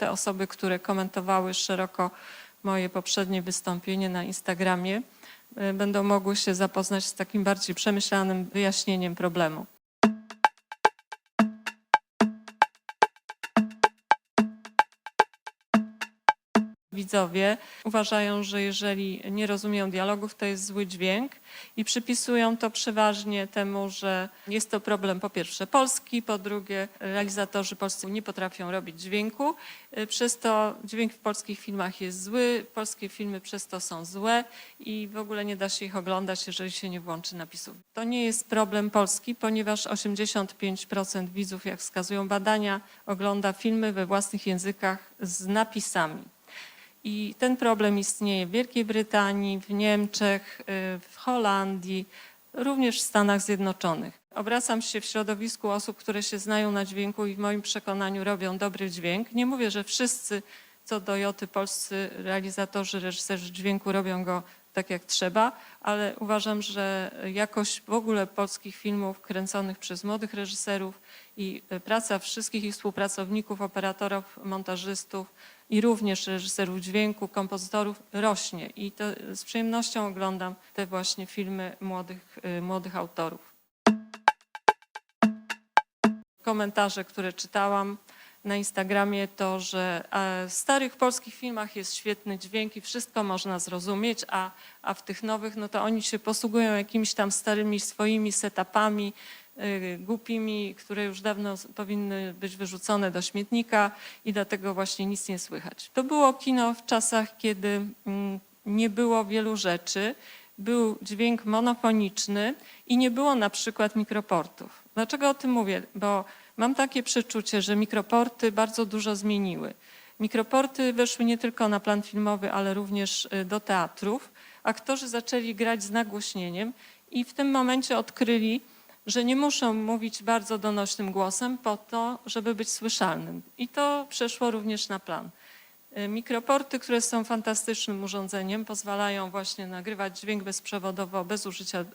te osoby, które komentowały szeroko moje poprzednie wystąpienie na Instagramie, będą mogły się zapoznać z takim bardziej przemyślanym wyjaśnieniem problemu. Widzowie uważają, że jeżeli nie rozumieją dialogów, to jest zły dźwięk i przypisują to przeważnie temu, że jest to problem po pierwsze polski, po drugie realizatorzy polscy nie potrafią robić dźwięku, przez to dźwięk w polskich filmach jest zły, polskie filmy przez to są złe i w ogóle nie da się ich oglądać, jeżeli się nie włączy napisów. To nie jest problem polski, ponieważ 85% widzów, jak wskazują badania, ogląda filmy we własnych językach z napisami. I ten problem istnieje w Wielkiej Brytanii, w Niemczech, w Holandii, również w Stanach Zjednoczonych. Obracam się w środowisku osób, które się znają na dźwięku i w moim przekonaniu robią dobry dźwięk. Nie mówię, że wszyscy co do joty polscy realizatorzy, reżyserzy dźwięku robią go tak jak trzeba, ale uważam, że jakość w ogóle polskich filmów kręconych przez młodych reżyserów i praca wszystkich ich współpracowników, operatorów, montażystów i również reżyserów dźwięku, kompozytorów rośnie i to z przyjemnością oglądam te właśnie filmy młodych autorów. Komentarze, które czytałam na Instagramie, to, że w starych polskich filmach jest świetny dźwięk i wszystko można zrozumieć, a w tych nowych, no to oni się posługują jakimiś tam starymi swoimi setupami głupimi, które już dawno powinny być wyrzucone do śmietnika i dlatego właśnie nic nie słychać. To było kino w czasach, kiedy nie było wielu rzeczy, był dźwięk monofoniczny i nie było na przykład mikroportów. Dlaczego o tym mówię? Bo mam takie przeczucie, że mikroporty bardzo dużo zmieniły. Mikroporty weszły nie tylko na plan filmowy, ale również do teatrów. Aktorzy zaczęli grać z nagłośnieniem i w tym momencie odkryli, że nie muszą mówić bardzo donośnym głosem po to, żeby być słyszalnym. I to przeszło również na plan. Mikroporty, które są fantastycznym urządzeniem, pozwalają właśnie nagrywać dźwięk bezprzewodowo, bez użycia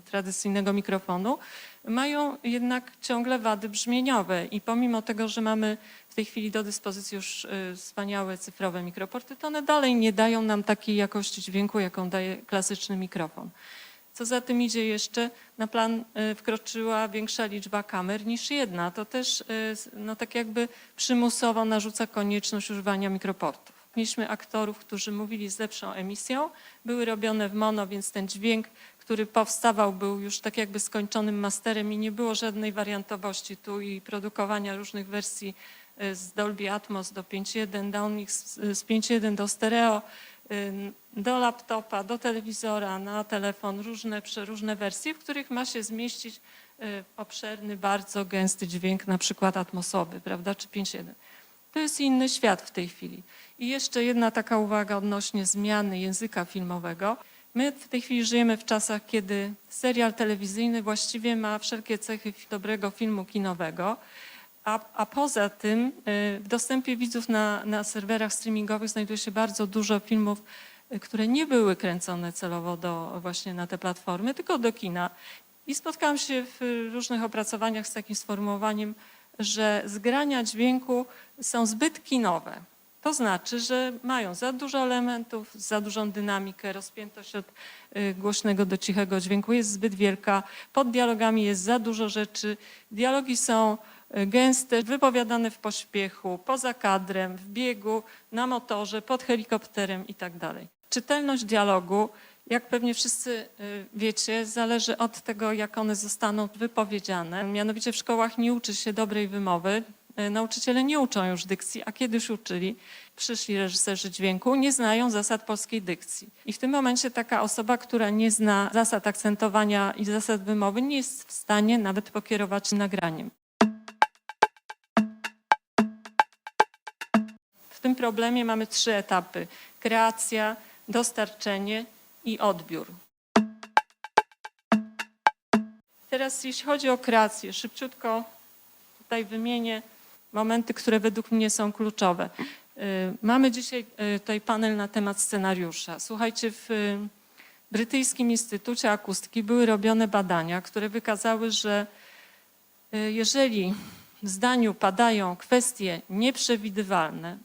tradycyjnego mikrofonu, mają jednak ciągle wady brzmieniowe i pomimo tego, że mamy w tej chwili do dyspozycji już wspaniałe cyfrowe mikroporty, to one dalej nie dają nam takiej jakości dźwięku, jaką daje klasyczny mikrofon. Co za tym idzie jeszcze, na plan wkroczyła większa liczba kamer niż jedna. To też no, tak jakby przymusowo narzuca konieczność używania mikroportów. Mieliśmy aktorów, którzy mówili z lepszą emisją, były robione w mono, więc ten dźwięk, który powstawał, był już tak jakby skończonym masterem i nie było żadnej wariantowości tu i produkowania różnych wersji z Dolby Atmos do 5.1, downmix z 5.1 do stereo, do laptopa, do telewizora, na telefon, różne wersje, w których ma się zmieścić obszerny, bardzo gęsty dźwięk, na przykład atmosowy, prawda, czy 5.1. To jest inny świat w tej chwili. I jeszcze jedna taka uwaga odnośnie zmiany języka filmowego. My w tej chwili żyjemy w czasach, kiedy serial telewizyjny właściwie ma wszelkie cechy dobrego filmu kinowego, a poza tym w dostępie widzów na serwerach streamingowych znajduje się bardzo dużo filmów, które nie były kręcone celowo właśnie na te platformy, tylko do kina. I spotkałam się w różnych opracowaniach z takim sformułowaniem, że zgrania dźwięku są zbyt kinowe. To znaczy, że mają za dużo elementów, za dużą dynamikę, rozpiętość od głośnego do cichego dźwięku jest zbyt wielka, pod dialogami jest za dużo rzeczy, dialogi są gęste, wypowiadane w pośpiechu, poza kadrem, w biegu, na motorze, pod helikopterem i tak dalej. Czytelność dialogu, jak pewnie wszyscy wiecie, zależy od tego, jak one zostaną wypowiedziane. Mianowicie w szkołach nie uczy się dobrej wymowy. Nauczyciele nie uczą już dykcji, a kiedyś uczyli. Przyszli reżyserzy dźwięku, nie znają zasad polskiej dykcji. I w tym momencie taka osoba, która nie zna zasad akcentowania i zasad wymowy, nie jest w stanie nawet pokierować się nagraniem. W tym problemie mamy 3 etapy: kreacja, dostarczenie i odbiór. Teraz jeśli chodzi o kreację, szybciutko tutaj wymienię momenty, które według mnie są kluczowe. Mamy dzisiaj tutaj panel na temat scenariusza. Słuchajcie, w Brytyjskim Instytucie Akustyki były robione badania, które wykazały, że jeżeli w zdaniu padają kwestie nieprzewidywalne,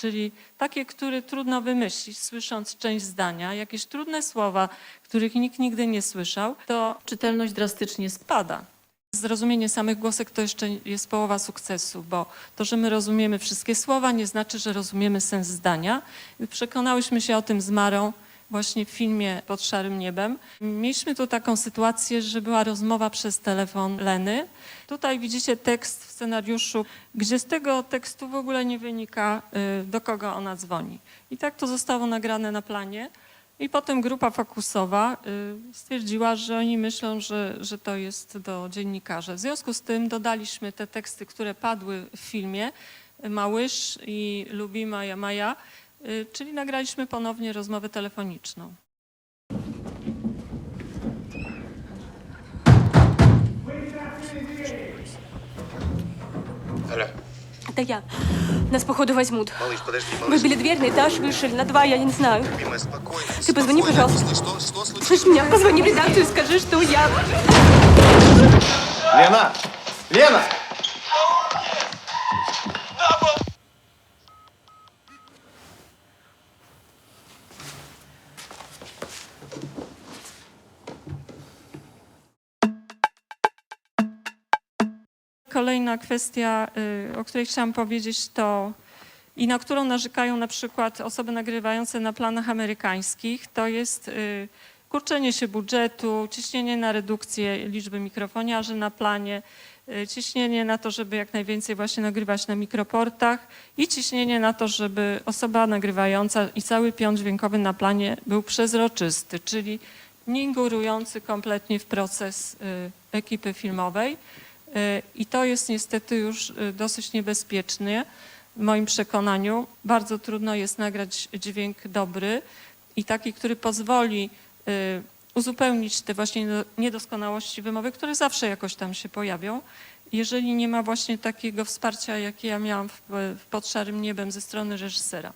czyli takie, które trudno wymyślić, słysząc część zdania, jakieś trudne słowa, których nikt nigdy nie słyszał, to czytelność drastycznie spada. Zrozumienie samych głosek to jeszcze jest połowa sukcesu, bo to, że my rozumiemy wszystkie słowa, nie znaczy, że rozumiemy sens zdania. Przekonałyśmy się o tym z Marą właśnie w filmie Pod szarym niebem. Mieliśmy tu taką sytuację, że była rozmowa przez telefon Leny. Tutaj widzicie tekst w scenariuszu, gdzie z tego tekstu w ogóle nie wynika, do kogo ona dzwoni. I tak to zostało nagrane na planie. I potem grupa fokusowa stwierdziła, że oni myślą, że to jest do dziennikarza. W związku z tym dodaliśmy te teksty, które padły w filmie, Małysz i Lubi Maja Maja, czyli nagraliśmy ponownie rozmowę telefoniczną. Алло. Это я. Нас, походу, возьмут. Малыш, подожди, малыш. Выбили дверь на этаж, вышли на 2, я не знаю. Любимая, спокойно. Ты позвони, спокойно. пожалуйста. Что случилось? Слышь меня, позвони в редакцию, скажи, что я... Лена! Лена! Kolejna kwestia, o której chciałam powiedzieć, to i na którą narzekają na przykład osoby nagrywające na planach amerykańskich, to jest kurczenie się budżetu, ciśnienie na redukcję liczby mikrofoniarzy na planie, ciśnienie na to, żeby jak najwięcej właśnie nagrywać na mikroportach i ciśnienie na to, żeby osoba nagrywająca i cały pion dźwiękowy na planie był przezroczysty, czyli nie ingerujący kompletnie w proces ekipy filmowej. I to jest niestety już dosyć niebezpieczne. W moim przekonaniu bardzo trudno jest nagrać dźwięk dobry i taki, który pozwoli uzupełnić te właśnie niedoskonałości wymowy, które zawsze jakoś tam się pojawią, jeżeli nie ma właśnie takiego wsparcia, jakie ja miałam Pod szarym niebem ze strony reżysera.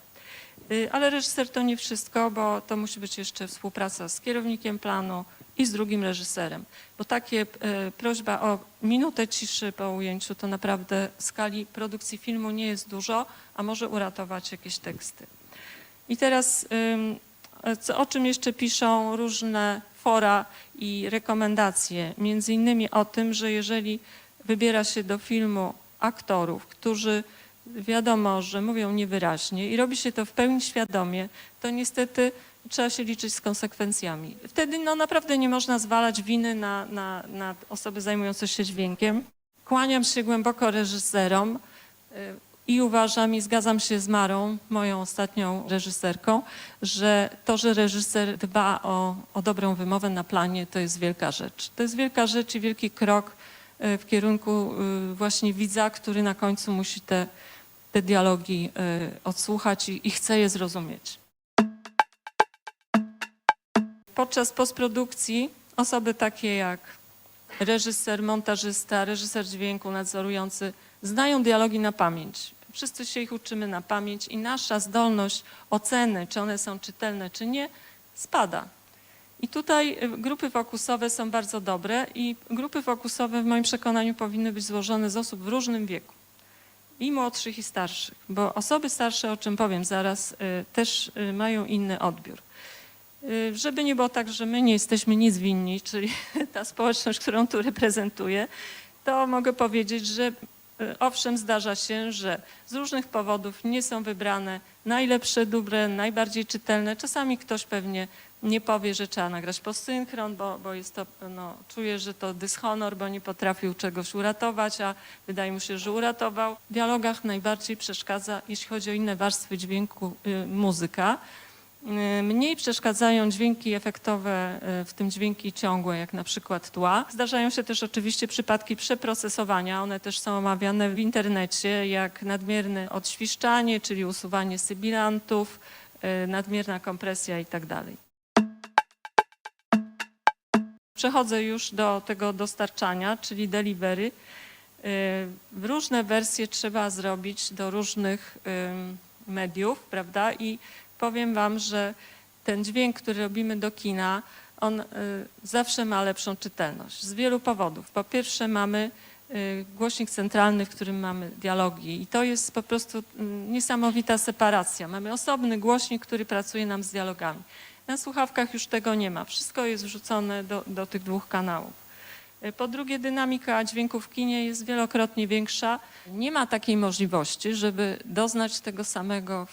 Ale reżyser to nie wszystko, bo to musi być jeszcze współpraca z kierownikiem planu i z drugim reżyserem. Bo takie prośba o minutę ciszy po ujęciu to naprawdę w skali produkcji filmu nie jest dużo, a może uratować jakieś teksty. I teraz o czym jeszcze piszą różne fora i rekomendacje, między innymi o tym, że jeżeli wybiera się do filmu aktorów, którzy wiadomo, że mówią niewyraźnie i robi się to w pełni świadomie, to niestety trzeba się liczyć z konsekwencjami. Wtedy no, naprawdę nie można zwalać winy na osoby zajmujące się dźwiękiem. Kłaniam się głęboko reżyserom i uważam i zgadzam się z Marą, moją ostatnią reżyserką, że to, że reżyser dba o dobrą wymowę na planie, to jest wielka rzecz. To jest wielka rzecz i wielki krok w kierunku właśnie widza, który na końcu musi te dialogi odsłuchać i chce je zrozumieć. Podczas postprodukcji osoby takie jak reżyser, montażysta, reżyser dźwięku nadzorujący znają dialogi na pamięć. Wszyscy się ich uczymy na pamięć i nasza zdolność oceny, czy one są czytelne, czy nie, spada. I tutaj grupy fokusowe są bardzo dobre i grupy fokusowe w moim przekonaniu powinny być złożone z osób w różnym wieku. I młodszych, i starszych, bo osoby starsze, o czym powiem zaraz, też mają inny odbiór. Żeby nie było tak, że my nie jesteśmy nic winni, czyli ta społeczność, którą tu reprezentuję, to mogę powiedzieć, że owszem, zdarza się, że z różnych powodów nie są wybrane najlepsze, dobre, najbardziej czytelne. Czasami ktoś pewnie nie powie, że trzeba nagrać postsynchron, bo jest to, no, czuje, że to dyshonor, bo nie potrafił czegoś uratować, a wydaje mu się, że uratował. W dialogach najbardziej przeszkadza, jeśli chodzi o inne warstwy dźwięku, muzyka. Mniej przeszkadzają dźwięki efektowe, w tym dźwięki ciągłe, jak na przykład tła. Zdarzają się też oczywiście przypadki przeprocesowania, one też są omawiane w internecie, jak nadmierne odświszczanie, czyli usuwanie sybilantów, nadmierna kompresja itd. Przechodzę już do tego dostarczania, czyli delivery. Różne wersje trzeba zrobić do różnych mediów, prawda? I powiem wam, że ten dźwięk, który robimy do kina, on zawsze ma lepszą czytelność z wielu powodów. Po pierwsze mamy głośnik centralny, w którym mamy dialogi. I to jest po prostu niesamowita separacja. Mamy osobny głośnik, który pracuje nam z dialogami. Na słuchawkach już tego nie ma. Wszystko jest wrzucone do tych dwóch kanałów. Po drugie, dynamika dźwięku w kinie jest wielokrotnie większa. Nie ma takiej możliwości, żeby doznać tego samego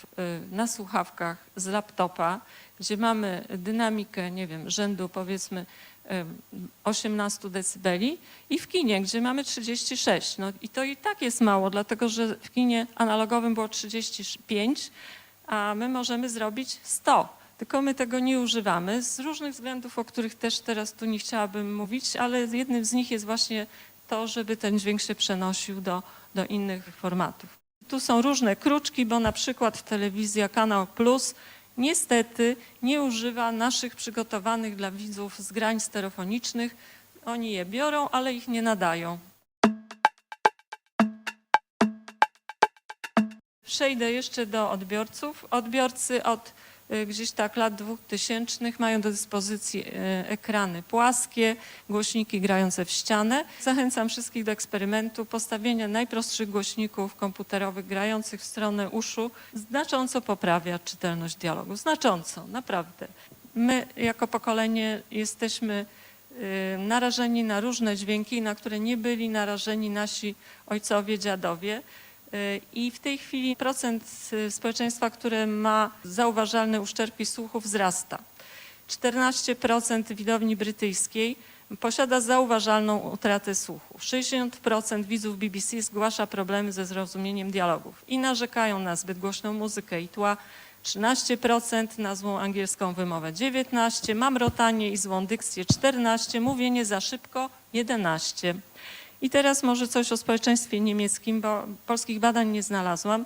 na słuchawkach z laptopa, gdzie mamy dynamikę, nie wiem, rzędu powiedzmy 18 decybeli i w kinie, gdzie mamy 36. No i to i tak jest mało, dlatego że w kinie analogowym było 35, a my możemy zrobić 100. Tylko my tego nie używamy z różnych względów, o których też teraz tu nie chciałabym mówić, ale jednym z nich jest właśnie to, żeby ten dźwięk się przenosił do innych formatów. Tu są różne kruczki, bo na przykład telewizja Kanał Plus niestety nie używa naszych przygotowanych dla widzów zgrań stereofonicznych. Oni je biorą, ale ich nie nadają. Przejdę jeszcze do odbiorców. Odbiorcy od gdzieś tak lat 2000 mają do dyspozycji ekrany płaskie, głośniki grające w ścianę. Zachęcam wszystkich do eksperymentu postawienia najprostszych głośników komputerowych grających w stronę uszu. Znacząco poprawia czytelność dialogu. Znacząco, naprawdę. My jako pokolenie jesteśmy narażeni na różne dźwięki, na które nie byli narażeni nasi ojcowie, dziadowie. I w tej chwili procent społeczeństwa, które ma zauważalne uszczerbki słuchu, wzrasta. 14% widowni brytyjskiej posiada zauważalną utratę słuchu. 60% widzów BBC zgłasza problemy ze zrozumieniem dialogów i narzekają na zbyt głośną muzykę i tła. 13% na złą angielską wymowę, 19%, mamrotanie i złą dykcję, 14%, mówienie za szybko, 11%. I teraz może coś o społeczeństwie niemieckim, bo polskich badań nie znalazłam.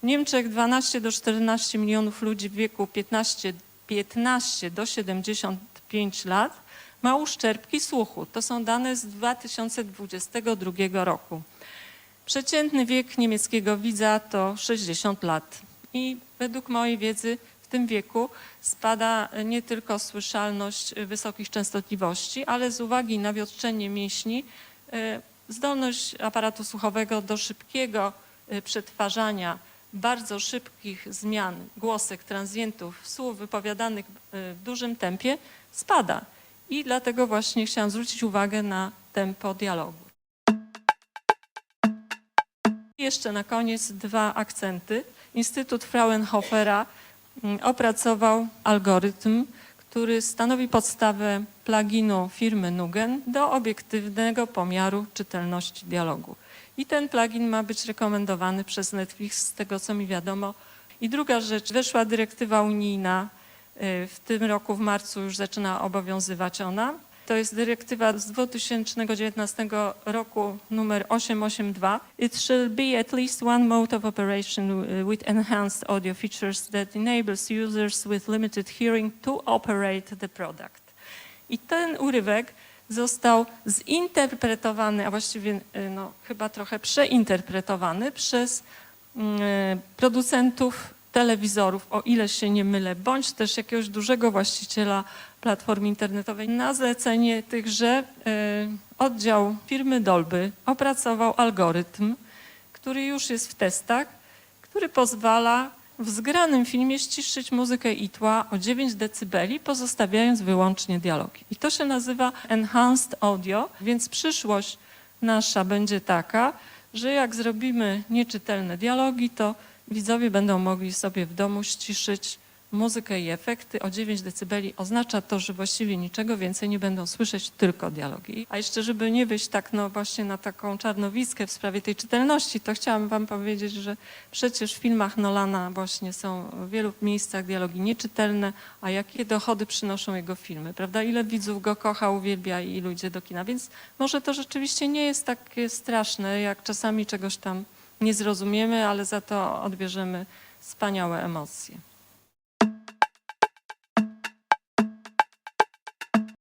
W Niemczech 12 do 14 milionów ludzi w wieku 15 do 75 lat ma uszczerbki słuchu. To są dane z 2022 roku. Przeciętny wiek niemieckiego widza to 60 lat. I według mojej wiedzy w tym wieku spada nie tylko słyszalność wysokich częstotliwości, ale z uwagi na wiotczenie mięśni zdolność aparatu słuchowego do szybkiego przetwarzania bardzo szybkich zmian głosek, transientów, słów wypowiadanych w dużym tempie spada. I dlatego właśnie chciałam zwrócić uwagę na tempo dialogu. I jeszcze na koniec dwa akcenty. Instytut Fraunhofera opracował algorytm, który stanowi podstawę pluginu firmy Nugen do obiektywnego pomiaru czytelności dialogu. I ten plugin ma być rekomendowany przez Netflix, z tego co mi wiadomo. I druga rzecz, weszła dyrektywa unijna, w tym roku w marcu już zaczyna obowiązywać ona. To jest dyrektywa z 2019 roku numer 882. It shall be at least one mode of operation with enhanced audio features that enables users with limited hearing to operate the product. I ten urywek został zinterpretowany, a właściwie no, chyba trochę przeinterpretowany przez producentów telewizorów, o ile się nie mylę, bądź też jakiegoś dużego właściciela platformy internetowej. Na zlecenie tychże oddział firmy Dolby opracował algorytm, który już jest w testach, który pozwala w zgranym filmie ściszyć muzykę i tła o 9 decybeli, pozostawiając wyłącznie dialogi. I to się nazywa Enhanced Audio, więc przyszłość nasza będzie taka, że jak zrobimy nieczytelne dialogi, to widzowie będą mogli sobie w domu ściszyć muzykę i efekty o 9 decybeli. Oznacza to, że właściwie niczego więcej nie będą słyszeć, tylko dialogi. A jeszcze, żeby nie wyjść tak no właśnie na taką czarnowiskę w sprawie tej czytelności, to chciałam wam powiedzieć, że przecież w filmach Nolana właśnie są w wielu miejscach dialogi nieczytelne, a jakie dochody przynoszą jego filmy, prawda? Ile widzów go kocha, uwielbia i ludzie do kina. Więc może to rzeczywiście nie jest takie straszne, jak czasami czegoś tam nie zrozumiemy, ale za to odbierzemy wspaniałe emocje.